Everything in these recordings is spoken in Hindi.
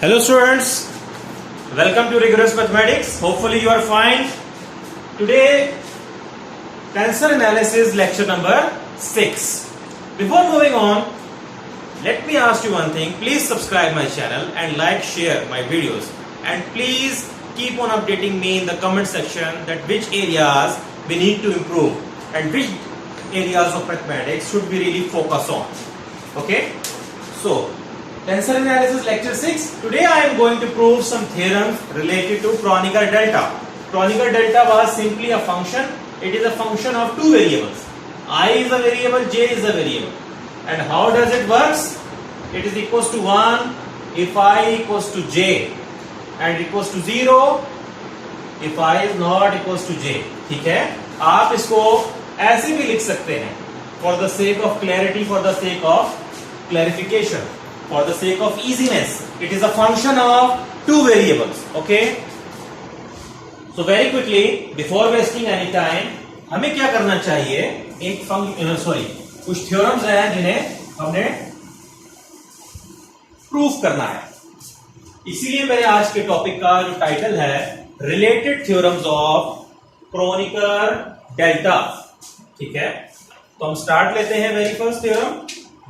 Hello students, welcome to Rigorous Mathematics. Hopefully you are fine. Today, tensor analysis lecture number 6. Before moving on, let me ask you one thing. Please subscribe my channel and like, share my videos. And please keep on updating me in the comment section that which areas we need to improve and which areas of mathematics should we really focus on. Okay? So, tensor analysis lecture 6. Today I am going to prove some theorems related to Kronecker delta. Kronecker delta was simply a function. It is a function of two variables. I is a variable, j is a variable. And how does it works? It is equals to 1 if I equals to j and equals to 0 if I is not equals to j. ठीक है, आप इसको ऐसे भी लिख सकते हैं for the sake of clarity, for the sake of clarification, for the sake of easiness. It is a function of two variables. Okay. So very quickly, before wasting any time, हमें क्या करना चाहिए? एक कुछ थ्योरम्स हैं जिन्हें हमने प्रूफ करना है. इसीलिए मेरे आज के टॉपिक का जो टाइटल है related theorems of Kronecker delta. ठीक है, तो हम स्टार्ट लेते हैं. Very first theorem,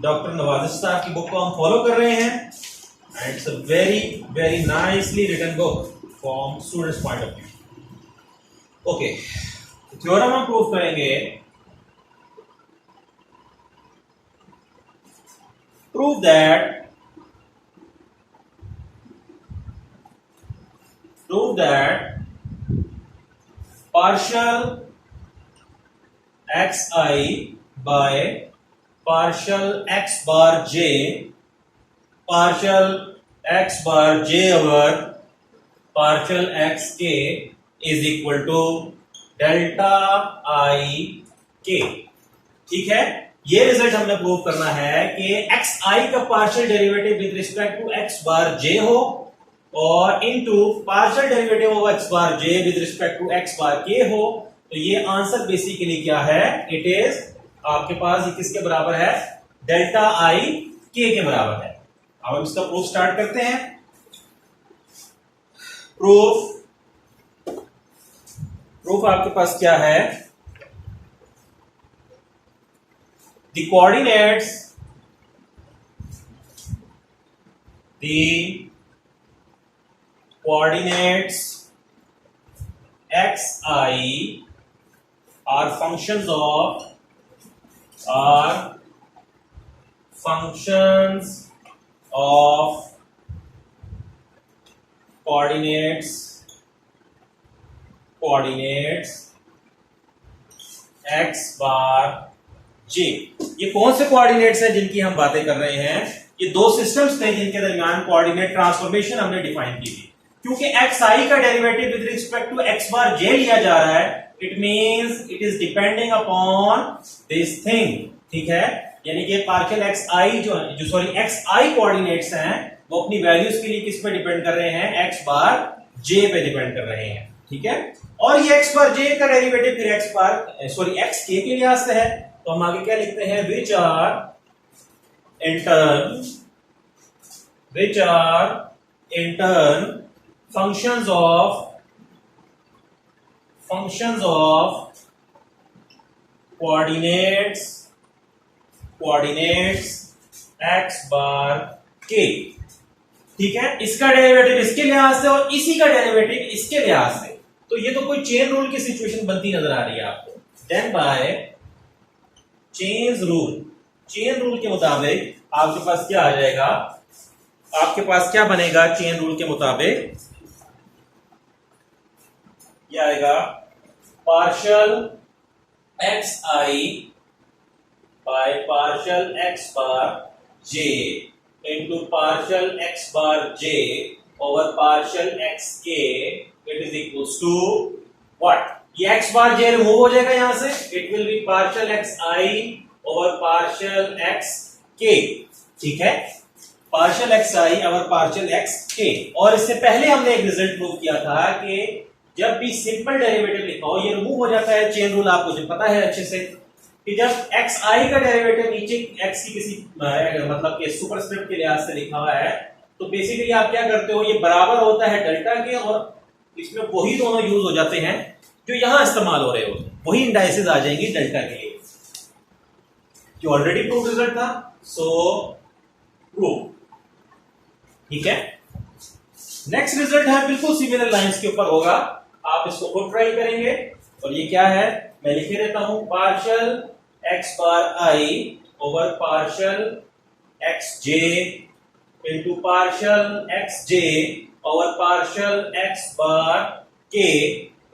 doctor Nawazish साहब की बुक को हम फॉलो कर रहे हैं and it's a very very nicely written book from students point of view. Okay, theorem हम प्रूव करेंगे. Prove that partial xi by partial x bar j, partial x bar j over partial xk is equal to delta I k. ठीक है, ये रिजल्ट हमने प्रूव करना है कि xi का partial derivative with respect to x bar j हो और into partial derivative of x bar j with respect to x bar k हो. तो ये आंसर बेसिकली क्या है? इट इज आपके पास ये किसके बराबर है? डेल्टा आई के बराबर है. अब हम इसका प्रूफ स्टार्ट करते हैं. प्रूफ आपके पास क्या है? The coordinates xi are functions of coordinates x bar j. ये कौन से कोऑर्डिनेट्स हैं जिनकी हम बातें कर रहे हैं? ये दो सिस्टम्स थे जिनके दरमियान कोऑर्डिनेट ट्रांसफॉर्मेशन हमने डिफाइन की थी. क्योंकि xi का derivative with respect to x bar j लिया जा रहा है, it means it is depending upon this thing. ठीक है, यानी कि पार्शियल xi xi कोऑर्डिनेट्स हैं वो अपनी वैल्यूज के लिए किस पे डिपेंड कर रहे हैं? x बार j पे डिपेंड कर रहे हैं. ठीक है, और ये x बार j का डेरिवेटिव फिर xk के लिहाज से है. तो हम आगे क्या लिखते हैं? which are in turn functions of coordinates x bar k. ठीक है, इसका डेरिवेटिव इसके लिहाज से और इसी का डेरिवेटिव इसके लिहाज से. तो ये तो कोई चेन रूल की सिचुएशन बनती नजर आ रही है आपको. देन बाय चेन रूल के मुताबिक आपके पास क्या आ जाएगा? आपके पास क्या बनेगा? चेन रूल के मुताबिक क्या आएगा? Partial xi by partial x bar j into partial x bar j over partial xk. It is equals to what? ये x बार j रिमूव हो जाएगा यहां से. It will be partial xi over partial xk. ठीक है, partial xi over partial xk. और इससे पहले हमने एक रिजल्ट प्रूव किया था कि जब भी सिंपल डेरिवेटिव लिखा हो ये रिमूव हो जाता है. चेन रूल आपको जो पता है अच्छे से कि जब xi का डेरिवेटिव नीचे x की किसी मतलब के सुपरस्क्रिप्ट के लिहाज से लिखा हुआ है तो बेसिकली आप क्या करते हो, ये बराबर होता है डेल्टा के, और इसमें वही दोनों यूज हो जाते हैं जो यहां इस्तेमाल हो रहे होते हैं, वही इंडाइसेस आ जाएंगी डेल्टा के लिए, जो ऑलरेडी प्रूव रिजल्ट था। सो प्रूव, ठीक है। नेक्स्ट रिजल्ट है बिल्कुल सिमिलर लाइंस के ऊपर होगा, आप इसको खुद ट्राई करेंगे। और ये क्या है, मैं लिखे देता हूं, partial x bar i over partial x j into partial x j over partial x bar k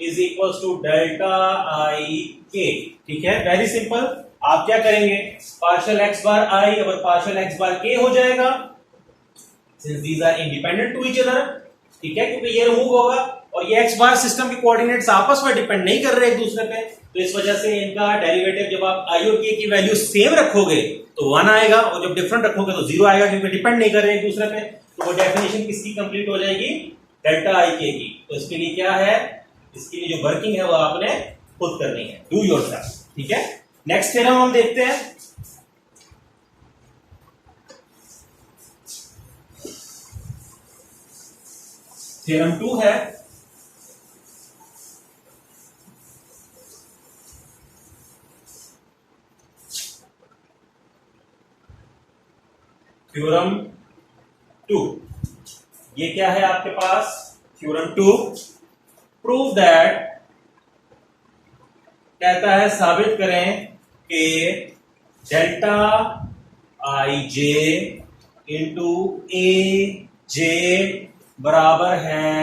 is equal to delta i k. ठीक है, वेरी सिंपल। आप क्या करेंगे, partial x bar i over partial x bar k हो जाएगा, since these are independent to each other. ठीक है, क्योंकि ये रिमूव होगा और ये एक्स बार सिस्टम के कोऑर्डिनेट्स आपस में डिपेंड नहीं कर रहे एक दूसरे पे, तो इस वजह से इनका डेरिवेटिव जब आप आई और के की वैल्यू सेम रखोगे तो 1 आएगा, और जब डिफरेंट रखोगे तो 0 आएगा, क्योंकि डिपेंड नहीं कर रहे एक दूसरे पे। तो वो डेफिनेशन किसकी कंप्लीट हो जाएगी, डेल्टा आई के की। तो इसके लिए क्या है, इसके लिए जो वर्किंग है वो आपने खुद करनी है, डू योरसेल्फ। ठीक है, नेक्स्ट थ्योरम हम देखते हैं। थ्योरम 2 है, थ्योरम 2। ये क्या है आपके पास, थ्योरम 2, प्रूव दैट, कहता है साबित करें कि डेल्टा आई जे इंटू ए जे बराबर है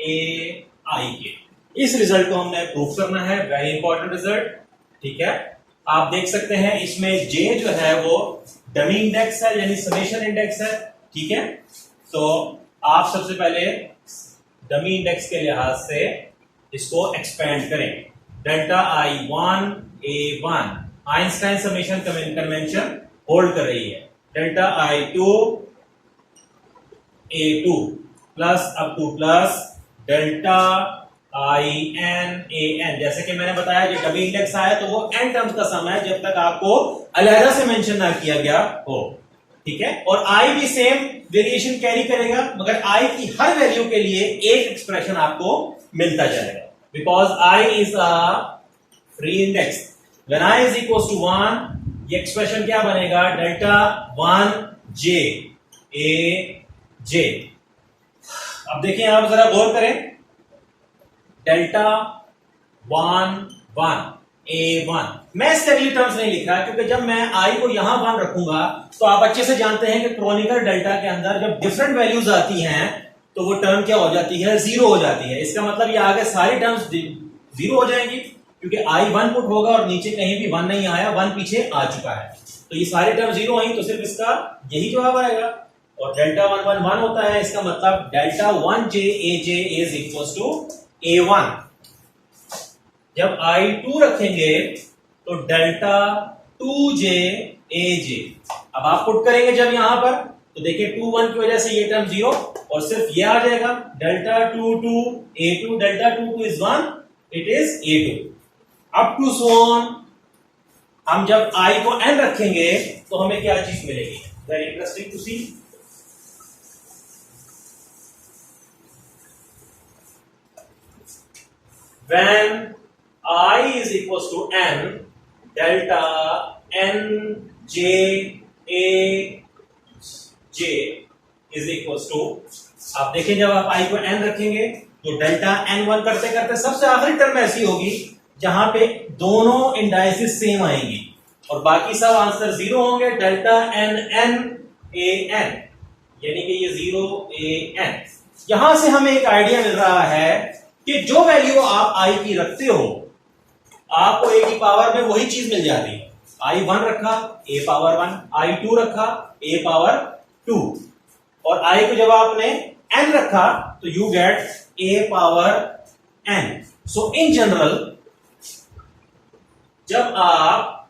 ए आई के। इस रिजल्ट को हमने प्रूव करना है, वेरी इंपॉर्टेंट रिजल्ट। ठीक है, आप देख सकते हैं इसमें जे जो है वो डमी इंडेक्स है, यानी समेशन इंडेक्स है। ठीक है, तो आप सबसे पहले डमी इंडेक्स के लिहाज से इसको एक्सपेंड करें। Delta i 1 a 1 Einstein summation convention hold कर रही है। Delta i 2 a 2 plus up to plus delta i n a n. जैसे कि मैंने बताया जब डमी इंडेक्स आया तो वो एन टर्म्स का सम है, जब तक आपको अलग से मेंशन ना किया गया हो। ठीक है, और आई भी सेम वेरिएशन कैरी करेगा, मगर आई की हर वैल्यू के लिए एक एक्सप्रेशन आपको मिलता जाएगा, because i is a free index. When i is equal to 1, ये एक्सप्रेशन क्या बनेगा, डेल्टा 1 जे ए जे। अब देखिए, आप जरा गौर करें, डेल्टा 1 1 ए 1, मैं स्टेबली टर्म्स नहीं लिख रहा, क्योंकि जब मैं आई को यहां 1 रखूंगा तो आप अच्छे से जानते हैं कि क्रोनिकल डेल्टा के अंदर जब डिफरेंट वैल्यूज आती हैं तो वो टर्म क्या हो जाती है, 0 हो जाती है। इसका मतलब ये आगे सारी टर्म्स 0 हो जाएंगी, क्योंकि आई 1 पुट होगा और नीचे कहीं भी 1 नहीं आया, 1 पीछे आ चुका है, तो ये सारी टर्म 0 आई, तो सिर्फ इसका यही जवाब आएगा। और डेल्टा 1 1 1 होता है, इसका मतलब delta 1 j a j is equal to A1। जब I2 रखेंगे तो डेल्टा 2j AJ। अब आप पुट करेंगे जब यहां पर, तो देखिए 2 1 की वजह से ये टर्म 0 और सिर्फ ये आ जाएगा, delta 2 2 A2, delta 2 2 is 1, it is A2 up to so on. हम जब I को n रखेंगे तो हमें क्या चीज मिलेगी, very interesting to see. When I is equals to n, delta n j a j is equals to, आप देखें जब आप I को n रखेंगे तो डेल्टा n1 करते करते सबसे आखिरी टर्म ऐसी होगी जहां पे दोनों इंडाइसिस सेम आएंगी और बाकी सब आंसर 0 होंगे। Delta n n a n, यानी कि ये 0 a n। यहां से हमें एक आइडिया मिल रहा है कि जो वैल्यू आप आई की रखते हो आपको ए की पावर में वही चीज मिल जाती है। आई 1 रखा ए पावर 1, आई 2 रखा ए पावर 2, और आई को जब आपने n रखा तो you get A power n। So in general जब आप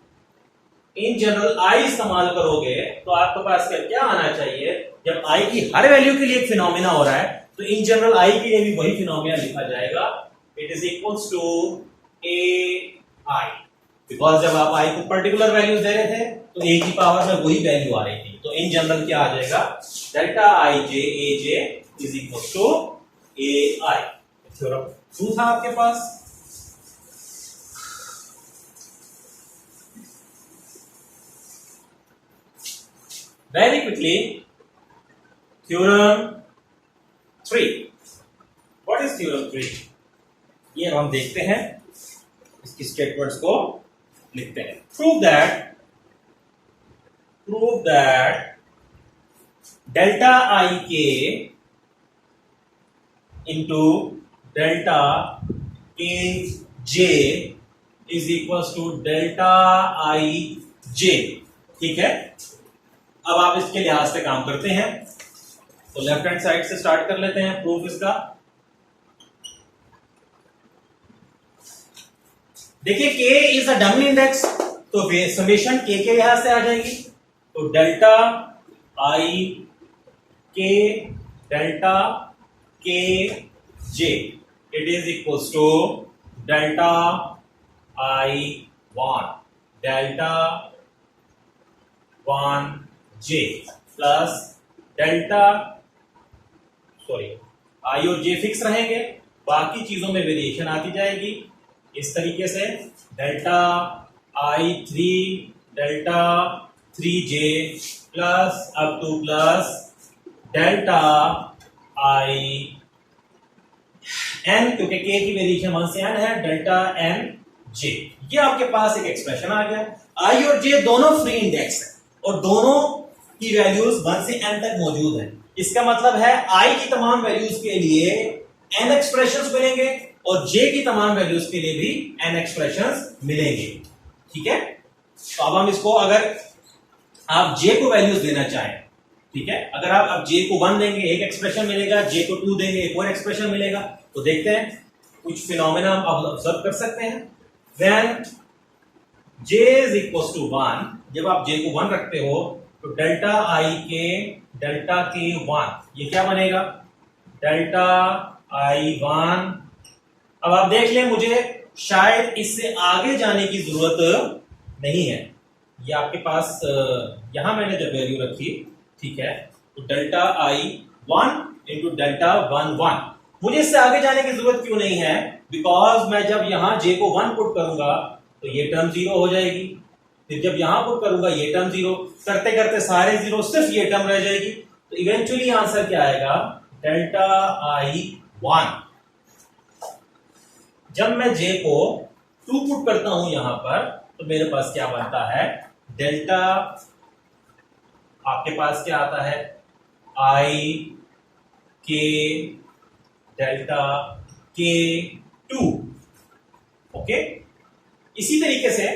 इन जनरल आई इस्तेमाल करोगे तो आपके पास क्या आना चाहिए, जब आई की हर वैल्यू के लिए एक फिनोमिना हो रहा है तो इन जनरल आई के लिए भी वही फिनोमिना लिखा जाएगा, it is equals to a i. Because जब आप आई को पर्टिकुलर वैल्यूज दे रहे थे तो ए की पावर में वही वैल्यू आ रही थी, तो इन जनरल क्या आ जाएगा, delta i j a j is equal to a i. Theorem 2 था आपके पास। Very quickly theorem 3। What is theorem 3? ये हम देखते हैं, इसकी स्टेटमेंट्स को लिखते हैं। प्रूव दैट डेल्टा आई के into delta k j is equal to delta i j. ठीक है, अब आप इसके लिहाज से काम करते हैं। तो लेफ्ट हैंड साइड से स्टार्ट कर लेते हैं प्रूफ इसका। देखिए के इज अ डमी इंडेक्स, तो समेशन के लिहाज से आ जाएगी। तो delta i k delta k j it is equal to delta i one delta one j plus delta i और जे फिक्स रहेंगे, बाकी चीजों में वेरिएशन आती जाएगी। इस तरीके से delta i three delta three j plus up to plus delta i n, क्योंकि के की वेरिएशन 1 से n है, डेल्टा एन जे। ये आपके पास एक एक्सप्रेशन आ गया। आई और जे दोनों फ्री इंडेक्स है और दोनों की वैल्यूज 1 से n तक मौजूद है। इसका मतलब है आई की तमाम वैल्यूज के लिए n एक्सप्रेशंस मिलेंगे और j की तमाम वैल्यूज के लिए भी n एक्सप्रेशंस मिलेंगे। ठीक है, तो अब हम इसको, अगर आप j को वैल्यूज देना चाहें, ठीक है, अगर आप अब j को 1 देंगे एक एक्सप्रेशन मिलेगा, j को 2 देंगे एक और एक्सप्रेशन मिलेगा। तो देखते हैं, कुछ फिनोमेना आप ऑब्जर्व कर सकते हैं। When j is equal to 1, जब आप j को 1 रखते हो तो डेल्टा आई के डेल्टा के 1, ये क्या बनेगा, डेल्टा आई 1। अब आप देख लें, मुझे शायद इससे आगे जाने की जरूरत नहीं है। ये आपके पास यहां मैंने जब वैल्यू रखी, ठीक है, तो डेल्टा आई 1 इंटू डेल्टा 1 1, मुझे इससे आगे जाने की जरूरत क्यों नहीं है, बिकॉज मैं जब यहां j को 1 पुट करूंगा तो ये टर्म 0 हो जाएगी, फिर जब यहां पुट करूंगा ये टर्म 0, करते करते सारे 0, सिर्फ ये टर्म रह जाएगी। तो इवेंचुअली आंसर क्या आएगा, डेल्टा आई 1। जब मैं j को 2 पुट करता हूं यहां पर, तो मेरे पास क्या बनता है, डेल्टा आपके पास क्या आता है, आई के डेल्टा के 2। ओके, इसी तरीके से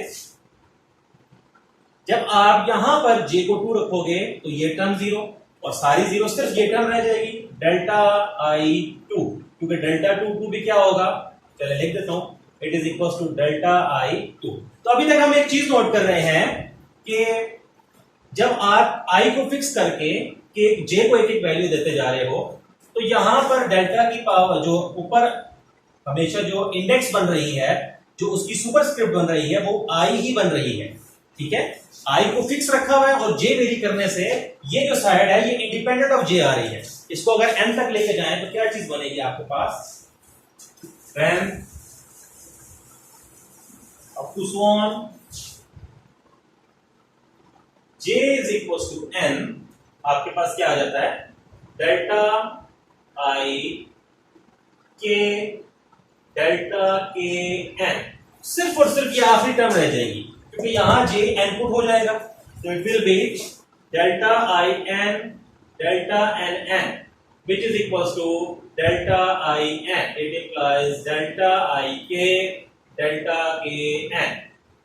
जब आप यहां पर j को 2 रखोगे तो ये टर्म 0 और सारी 0, सिर्फ ये टर्म रह जाएगी, डेल्टा आई 2, क्योंकि डेल्टा 2 भी क्या होगा, चलिए लिख देता हूं, it is equal to delta i 2। तो अभी तक हम एक चीज नोट कर रहे हैं कि जब आप आई को फिक्स करके कि j को एक एक वैल्यू देते जा रहे हो, तो यहां पर डेल्टा की पावर जो ऊपर हमेशा जो इंडेक्स बन रही है, जो उसकी सुपरस्क्रिप्ट बन रही है, वो आई ही बन रही है। ठीक है, आई को फिक्स रखा हुआ है और j वेरी करने से ये जो साइड है ये इंडिपेंडेंट ऑफ j आ रही है। इसको अगर n तक लेके जाएं तो क्या चीज बनेगी आपके पास, when up to so on j is equals to n, आपके पास क्या आ जाता है, डेल्टा आई के डेल्टा के n, सिर्फ और सिर्फ ये आखिरी टर्म रह जाएगी, क्योंकि यहां j n पुट हो जाएगा। तो it will be delta i n delta n n which is equals to delta I n, it implies delta I k delta k n।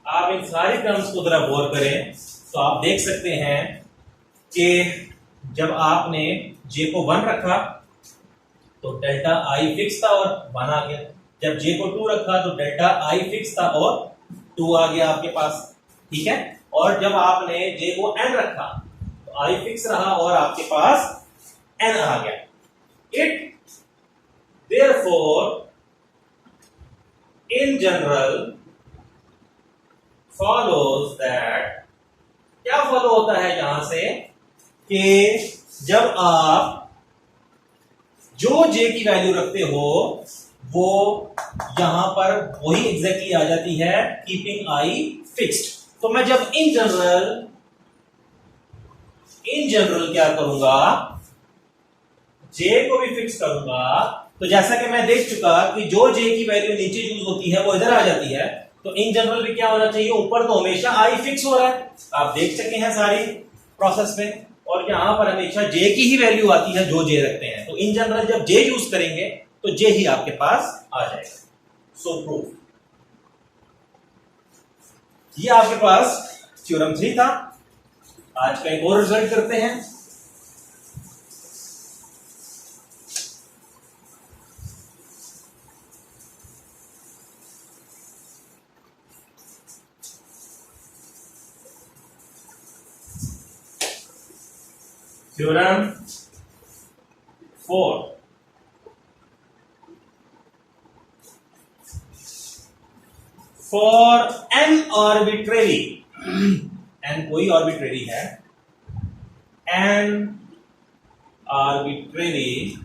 आप इन सारी टर्म्स को जरा गौर करें तो आप देख सकते हैं कि जब आपने j को 1 रखा तो डेल्टा I फिक्स था और 1 आ गया, जब j को 2 रखा तो डेल्टा I फिक्स था और 2 आ गया आपके पास। ठीक है, और जब आपने j को n रखा तो I फिक्स रहा और आपके पास n आ गया। It therefore in general follows that, क्या फॉलो होता है यहां से, कि जब आप जो जे की वैल्यू रखते हो वो यहां पर वही एग्जैक्टली आ जाती है, कीपिंग आई फिक्स्ड। तो मैं जब इन जनरल क्या करूंगा, जे को भी फिक्स करूंगा, तो जैसा कि मैं देख चुका कि जो जे की वैल्यू नीचे यूज होती है वो इधर आ जाती है, तो इन जनरल भी क्या होना चाहिए, ऊपर तो हमेशा आई फिक्स हो रहा है, आप देख सके हैं सारी प्रोसेस में, और यहां पर हमेशा जे की ही वैल्यू आती है जो जे रखते हैं। तो इन जनरल जब जे यूज करेंगे तो जे ही आपके पास आ जाएगा। सो प्रूफ, ये आपके पास थ्योरम 3 था। आज का एक और रिजल्ट करते हैं। Theorem 4, for n arbitrary, n कोई आर्बिट्रेरी है, एन आर्बिट्रेरी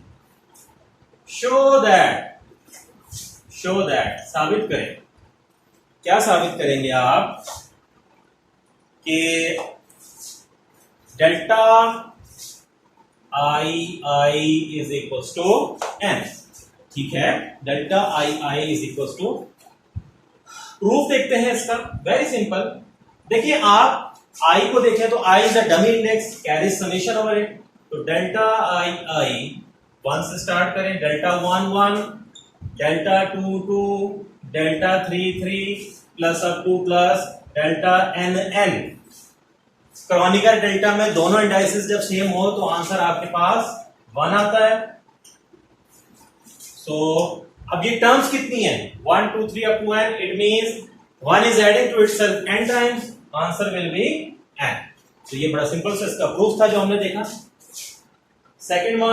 शो दैट साबित करें। क्या साबित करेंगे आप कि delta i is equal to n, ठीक है, delta i is equal to, proof देखते हैं इसका, वेरी सिंपल। देखिए आप आई को देखें तो i is a dummy index, carry summation over it, तो डेल्टा आई 1 से स्टार्ट करें, delta 1 delta 2 delta 3 plus up to plus delta n. Kronecker delta में दोनों इंडाइसेस जब सेम हो तो आंसर आपके पास 1 आता है। सो अब ये टर्म्स कितनी है, 1 2 3 up to n, it means 1 is adding to itself n times, answer will be n। तो ये बड़ा सिंपल सा इसका प्रूफ था जो हमने देखा। सेकंड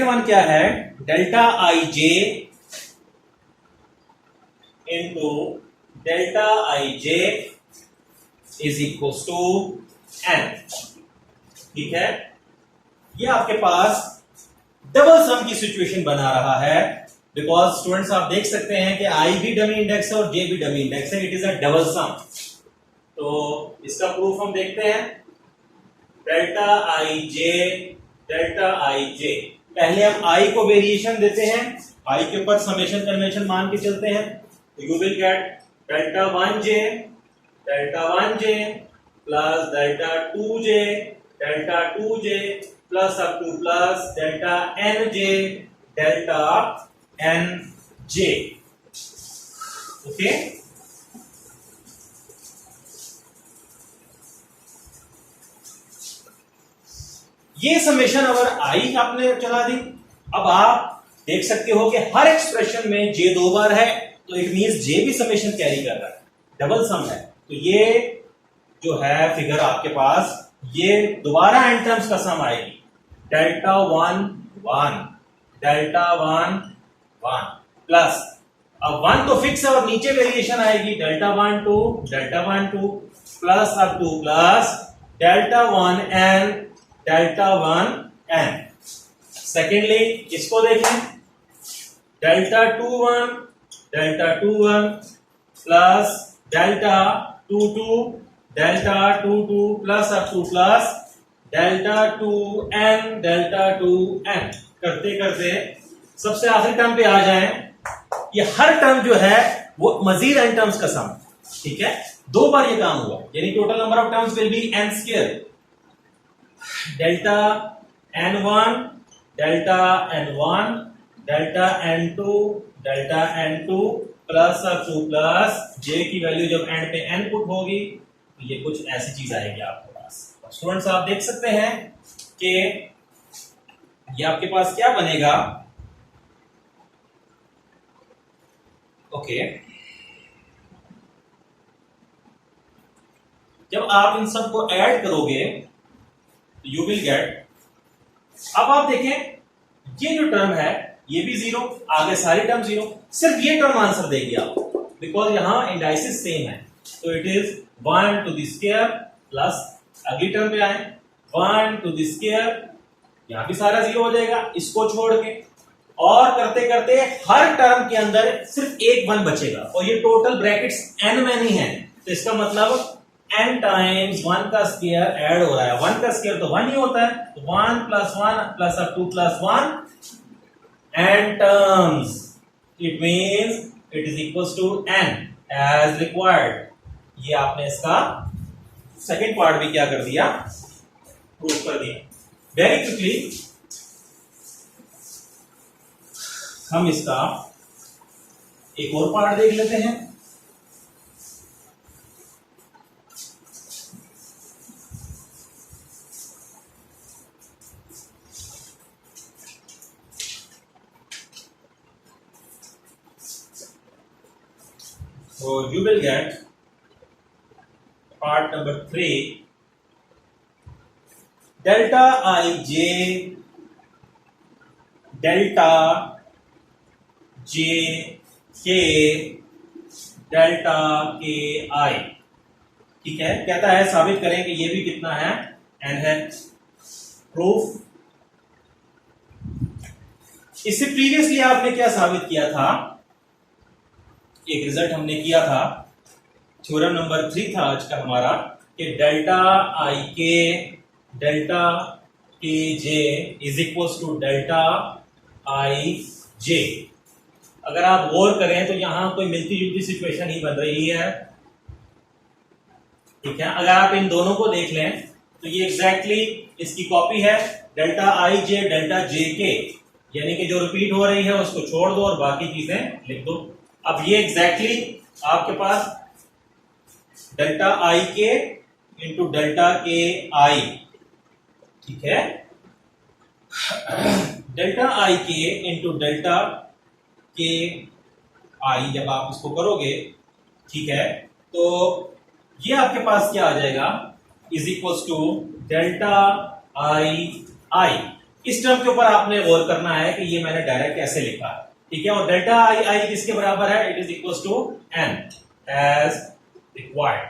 वन क्या है, delta i j into delta i j is equal to n, ठीक है। ये आपके पास डबल सम की सिचुएशन बना रहा है, बिकॉज स्टूडेंट्स आप देख सकते हैं कि आई भी डमी इंडेक्स है और जे भी डमी इंडेक्स है, it is a double sum. तो इसका प्रूफ हम देखते हैं, डेल्टा आई जे, पहले हम आई को वेरिएशन देते हैं, आई के ऊपर समेशन कन्वेंशन मान के चलते हैं, तो you will get delta 1 j plus delta 2 j plus up to plus delta n j, okay. ये समेशन अगर आई आपने चला दी, अब आप देख सकते हो कि हर एक्सप्रेशन में जे 2 बार है, तो इट मींस जे भी समेशन कैरी कर रहा है, डबल सम है। तो ये जो है फिगर आपके पास, ये दोबारा एन टर्म्स का सम आएगी, डेल्टा 1 प्लस, अब 1 तो फिक्स है और नीचे वेरिएशन आएगी, delta 1 2 plus up to plus delta 1 n। Secondly इसको देखें, delta 2 1 plus delta 2 2 plus up to plus delta 2 n करते करते सबसे आखिरी टर्म पे आ जाएं। ये हर टर्म जो है वो मजीद n टर्म्स का सम, ठीक है, 2 बार ये काम हुआ, यानी total number of terms will be n square, delta n1 delta n2 plus up to plus j की वैल्यू जब एंड पे n पुट होगी तो ये कुछ ऐसी चीज आएगी आपके पास। स्टूडेंट्स आप देख सकते हैं कि ये आपके पास क्या बनेगा, ओके। जब आप इन सब को ऐड करोगे यू विल गेट, अब आप देखें ये जो टर्म है ये भी 0, आगे सारी टर्म 0, सिर्फ ये टर्म आंसर देगी आपको, बिकॉज यहां इंडाइसिस सेम है, तो it is 1 to the square plus अगली टर्म पे आए, 1 टू द स्क्वायर, यहां भी सारा 0 हो जाएगा इसको छोड़ के, और करते करते हर टर्म के अंदर सिर्फ एक 1 बचेगा, और ये टोटल ब्रैकेट्स n में नहीं है, तो इसका मतलब n टाइम्स 1 का स्क्वायर ऐड हो रहा है। 1 का स्क्वायर तो 1 ही होता है, तो 1 plus 1 plus up to plus 1 n terms, it means it is equals to n as required। ये आपने इसका सेकेंड पार्ट भी क्या कर दिया, प्रूव कर दिया। वेरी क्विकली हम इसका एक और पार्ट देख लेते हैं। So you will get part number 3, delta ij delta j k delta k I। ठीक है, कहता है साबित करें कि ये भी कितना है, n है। प्रूफ, इससे प्रीवियसली आपने क्या साबित किया था, एक रिजल्ट हमने किया था, थ्योरम नंबर 3 था आज का हमारा, कि delta i k delta k j is equal to delta i j. अगर आप गौर करें तो यहां कोई मिलती जुलती सिचुएशन ही बन रही है। ठीक है, अगर आप इन दोनों को देख लें तो ये एग्जैक्टली इसकी कॉपी है, delta i j delta j के, यानी कि जो रिपीट हो रही है उसको छोड़ दो और बाकी चीजें लिख दो। अब ये एग्जैक्टली आपके पास डेल्टा आई के इंटू डेल्टा के आई, ठीक है, डेल्टा आई के इंटू डेल्टा के आई, जब आप इसको करोगे, ठीक है, तो ये आपके पास क्या आ जाएगा, is equals to delta i i. इस टर्म के ऊपर आपने गौर करना है कि ये मैंने डायरेक्ट कैसे लिखा है, ठीक है, और डेल्टा आई आई किसके बराबर है, it is equals to n as required.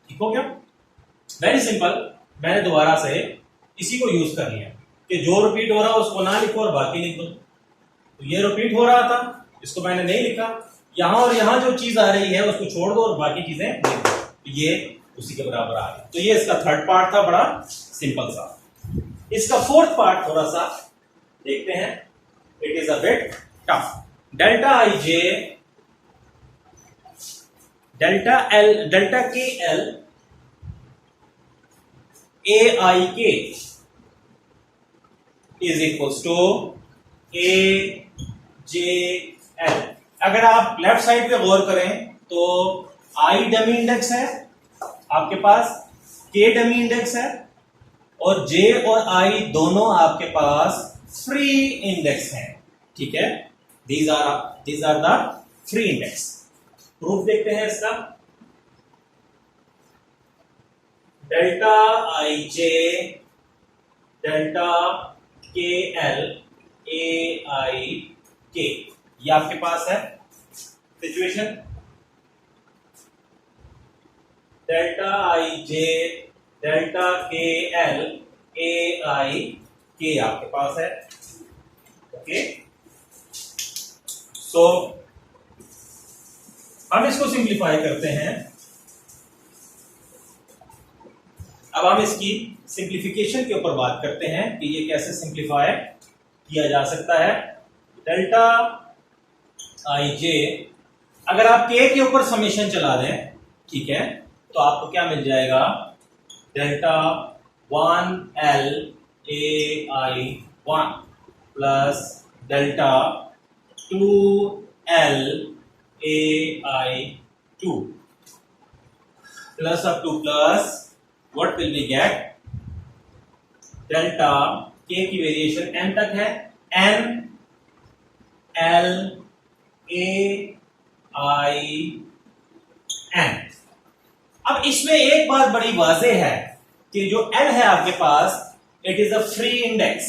ठीक हो गया, वेरी सिंपल। मैंने दोबारा से इसी को यूज कर लिया कि जो रिपीट हो रहा है उसको ना लिखो और बाकी लिख दो। तो ये रिपीट हो रहा था, इसको मैंने नहीं लिखा, यहां और यहां जो चीज आ रही है उसको छोड़ दो और बाकी चीजें लिख दो, तो ये उसी के बराबर आ गया। तो ये इसका थर्ड पार्ट था, बड़ा सिंपल सा। इसका फोर्थ पार्ट थोड़ा सा देखते हैं, it is a bit tough. Delta i j delta l delta k l a i k is equals to a j l. अगर आप लेफ्ट साइड पे गौर करें तो आई डमी इंडेक्स है आपके पास, के डमी इंडेक्स है, और जे और आई दोनों आपके पास फ्री इंडेक्स हैं। ठीक है, these are the free index. Proof देखते हैं इसका, delta i j delta k l a i k, ये आपके पास है situation. Delta i j delta k l a i k आपके पास है। ओके, सो हम इसको सिंप्लीफाई करते हैं। अब हम इसकी सिंप्लीफिकेशन के ऊपर बात करते हैं कि ये कैसे सिंप्लीफाई किया जा सकता है। डेल्टा आई जे, अगर आप के के ऊपर समेशन चला दें, ठीक है, तो आपको क्या मिल जाएगा, delta 1L AI1 plus delta 2L AI2 plus up to plus what will we get, delta के की वेरिएशन n तक है, n L A I n। अब इसमें एक बात बड़ी वाज़ेह है कि जो L है आपके पास, it is a free index.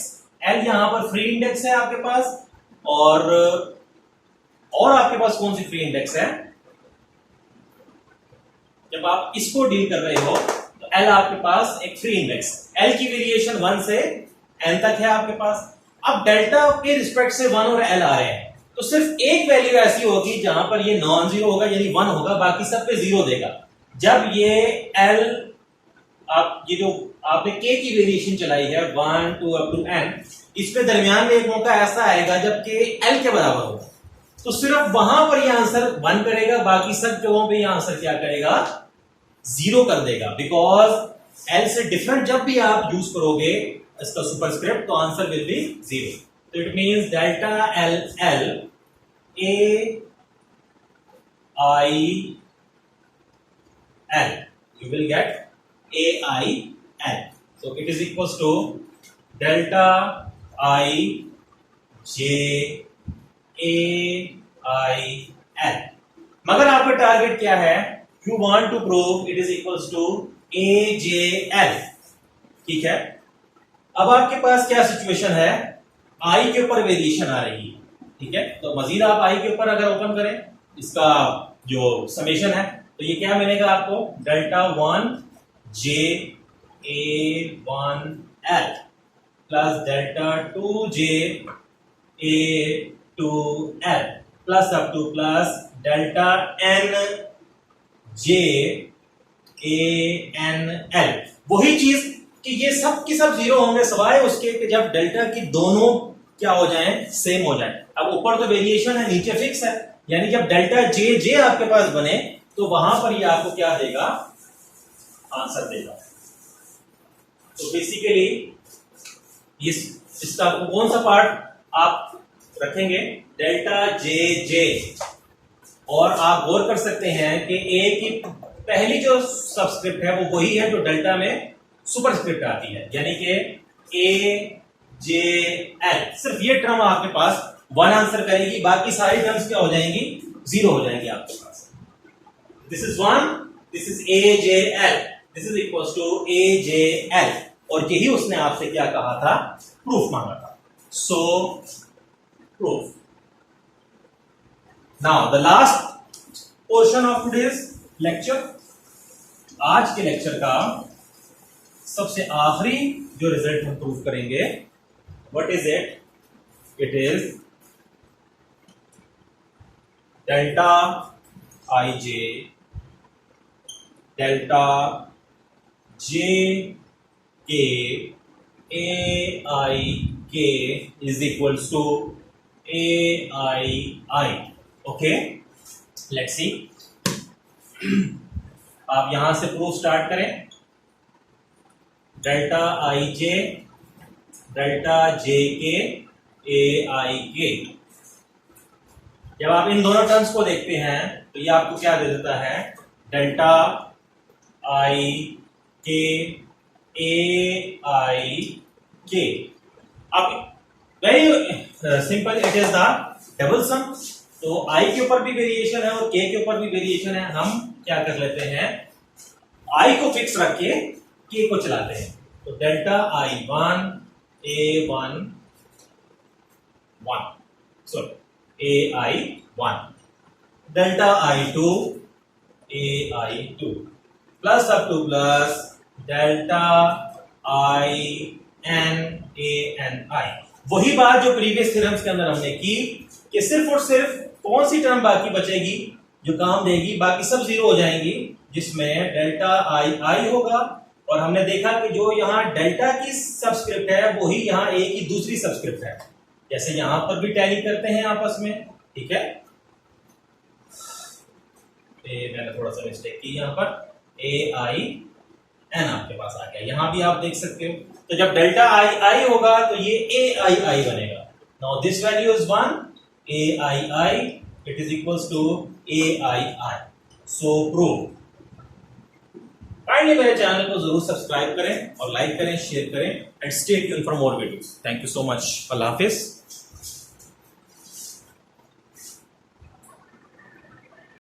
L यहां पर फ्री इंडेक्स है आपके पास, और आपके पास कौन सी फ्री इंडेक्स है, जब आप इसको डील कर रहे हो तो तो एल आपके पास एक फ्री इंडेक्स, एल की वेरिएशन 1 से n तक है आपके पास। अब डेल्टा के रिस्पेक्ट से 1 और एल आ रहे हैं, तो सिर्फ एक वैल्यू ऐसी होगी जहां पर ये नॉन जीरो होगा, यानी 1 होगा, बाकी सब पे 0 देगा। जब ये एल आप ये जो आपने के की वेरिएशन चलाई है 1 2 अप टू n, इस पे दरमियान में एक मौका ऐसा आएगा जब के एल के बराबर होगा, तो सिर्फ वहां पर ये आंसर 1 करेगा, बाकी सब जगहों पे ये आंसर क्या करेगा, 0 कर देगा। बिकॉज एल से डिफरेंट जब भी आप यूज करोगे इसका सुपरस्क्रिप्ट, तो आंसर विल बी 0। तो it means delta L L a I L, you will get AIL. So it is equals to delta I J AIL. मगर आपका टारगेट क्या है, you want to prove it is equals to AJL, ठीक है। अब आपके पास क्या सिचुएशन है, I के ऊपर वेरिएशन आ रही है, ठीक है। तो मजीद आप I के ऊपर अगर ओपन करें इसका जो समेशन है, तो ये क्या मिलेगा आपको, delta 1 J A1 L plus delta 2 J A2 L plus up to plus delta N J AN L। वही चीज कि ये सब की सब 0 होंगे सवाए उसके कि जब डेल्टा की दोनों क्या हो जाएं, सेम हो जाएं। अब ऊपर तो वेरिएशन है, नीचे फिक्स है, यानी जब डेल्टा जे जे आपके पास बने तो वहां पर ये आपको क्या देगा, आंसर देगा। तो बेसिकली इसका कौन सा पार्ट आप रखेंगे, डेल्टा जे जे, और आप गौर कर सकते हैं कि ए की पहली जो सबस्क्रिप्ट है वो वही है जो डेल्टा में सुपरस्क्रिप्ट आती है, यानी कि ए जे एल। सिर्फ ये टर्म आपके पास 1 आंसर करेगी, बाकी सारी टर्म्स क्या हो जाएंगी, 0 हो जाएंगी आपके पास। This is 1, this is a j l, this is equals to a j l, और यही उसने आपसे क्या कहा था, प्रूफ मांगा था। सो proof. Now the last portion of today's lecture, आज के लेक्चर का सबसे आखिरी जो रिजल्ट हम प्रूफ करेंगे, what is it, it is delta i j delta j k a i k is equals to a i i. Okay, let's see. आप यहां से प्रूफ स्टार्ट करें, delta i j delta j k a i के। जब आप इन दोनों टर्म्स को देखते हैं तो ये आपको क्या दे देता है, डेल्टा आई के ए आई के। अब very simple, it is the double sum. तो आई के ऊपर भी वेरिएशन है और के ऊपर भी वेरिएशन है। हम क्या कर लेते हैं, आई को फिक्स रख के के को चलाते हैं। तो delta i 1 a 1 1 sorry a i 1 delta i 2 a i 2 plus up to plus delta i n a n i. वही बात जो प्रीवियस थ्योरम्स के अंदर हमने की कि सिर्फ और सिर्फ कौन सी टर्म बाकी बचेगी जो काम देगी, बाकी सब 0 हो जाएंगी, जिसमें डेल्टा आई आई होगा। और हमने देखा कि जो यहाँ डेल्टा की सबस्क्रिप्ट है वही यहाँ ए की दूसरी सबस्क्रिप्ट है, जैसे यहां पर भी टैली करते हैं आपस में, ठीक है। मैंने थोड़ा सा मिस्टेक की, यहाँ पर ए आई एन आपके पास आ गया, यहां भी आप देख सकते हो। तो जब डेल्टा आई आई होगा तो ये ए आई आई बनेगा। Now this value is 1 a i i, it is equals to a i i. So prove. Kindly मेरे चैनल को जरूर सब्सक्राइब करें और लाइक करें, शेयर करें, and stay tuned for more videos. Thank you so much. अल्लाह हाफिज।